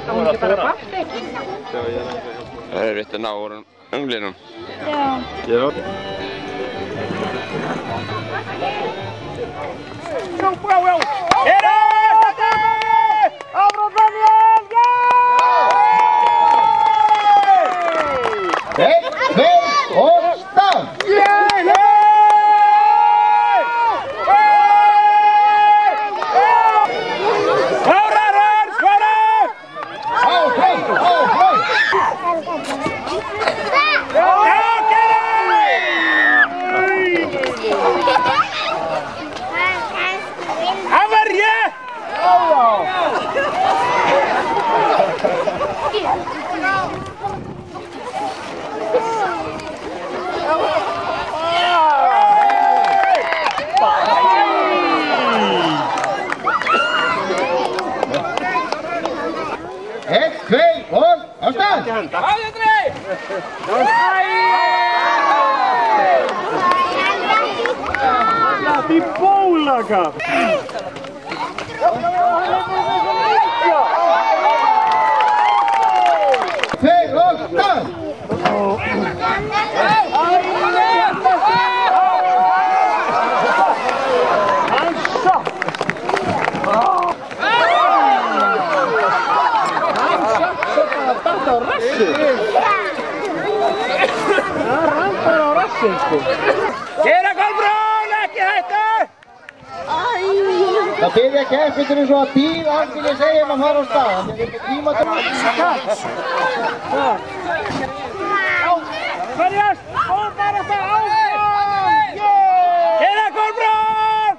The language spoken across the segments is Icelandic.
Á hún ekki bara baksteg? Það er rétt að ná úr önglinum. Já. Já. Já! Áfram Daniel! Já! 1, 2 og stað! Die bólaga! Tvei og stað! Gera Kolbrún, ekki hættu! Það byrja keppindurinn svo að bíða algjörlega segja að fara á stað. Það er ekki tíma til Verjast! Og bara það áfram! Gera Kolbrún!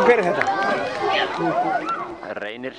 Hver er þetta? Reynir.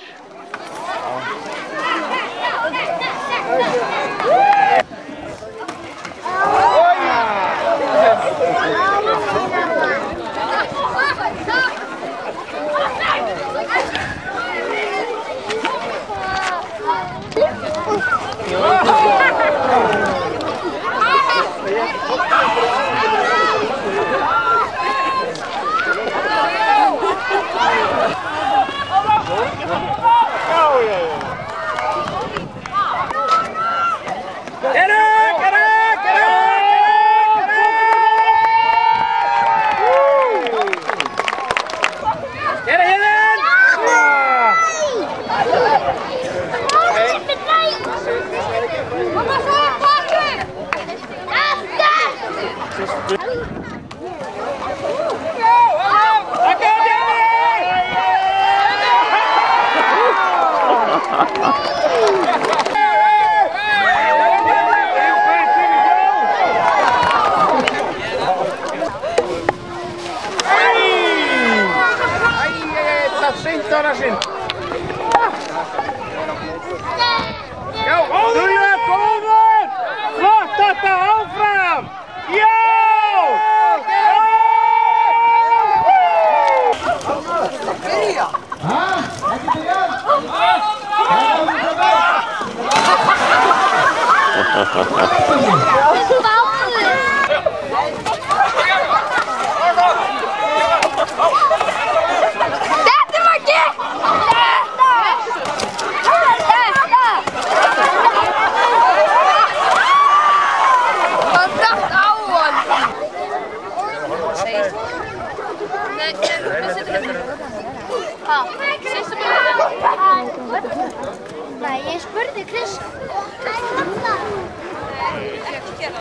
Nei, ég spurði Chris.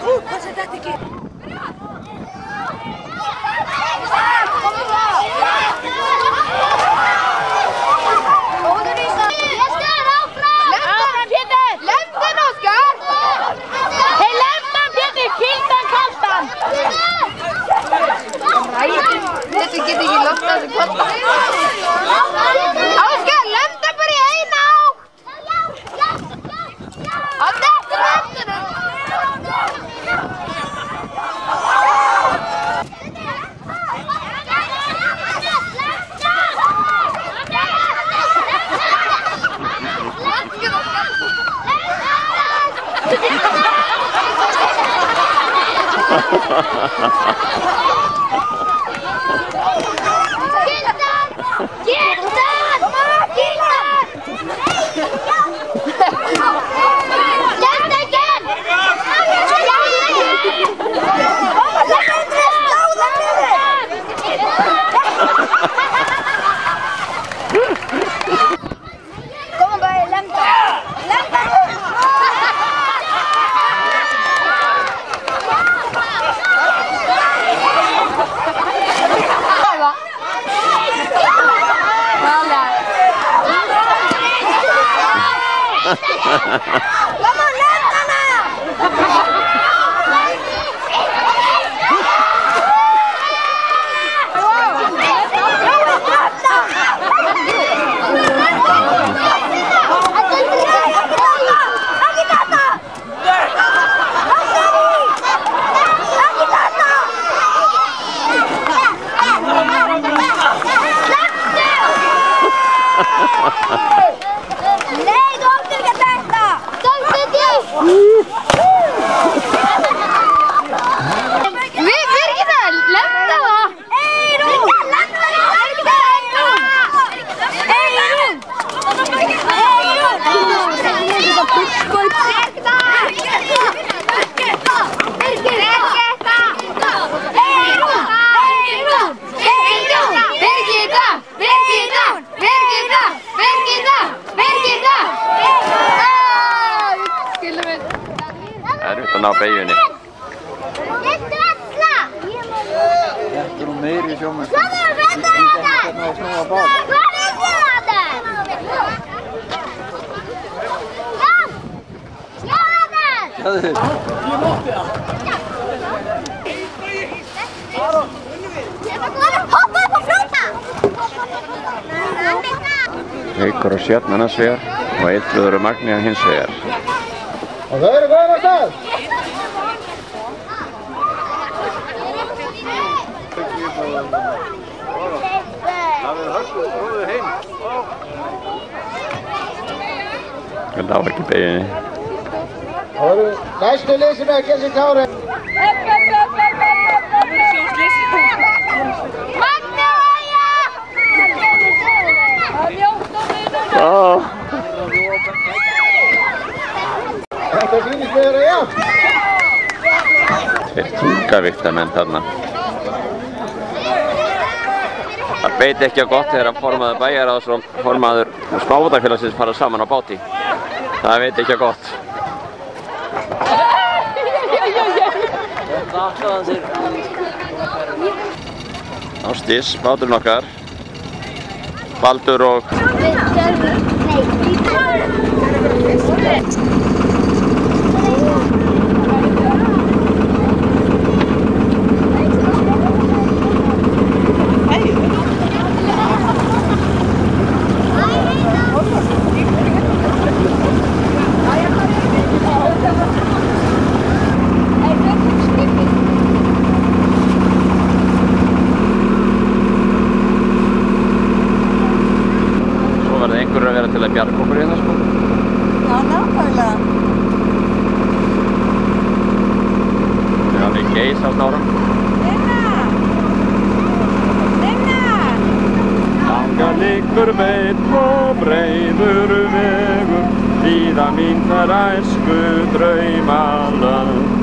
Hvað sé þetta ekki? Góður Ísa. Ég styður áfram. Áfram Pétur. Lemdan Óskar. Hei lemdan Pétur, kýldan kaldan. Ræðin. Þetta get ekki loftað þessu kaldan. Óskar, lemdan bara í eina átt. Á þetta lemdanum. Erfitt að ná beygjunni. Þetta er nú meiri sjómenn. Hvernig að snúa bát. Haukur og Sjöfn annars vegar og Eilfríður og Magni hins vegar. Og þau eru góðan af stað. Það var ekki beygjunni. Það eru næstu lið sem er að gera sig klári. Þetta sýnist við vera jafn. Tveir þungavíktamenn þarna. Það beiti ekki á gott þegar formaður bæjarráðs og formaður smábátafélagsins fara saman á báti. Það veit ekki á gott. Ásdís, báturinn okkar. Baldur og... Einhverjur að vera til að bjarga okkur hérna sko. Já, nákvæmlega. Það er alveg geis á snárum. Langar liggur veitt og breiður vegur, víða mín þar æsku draumalönd.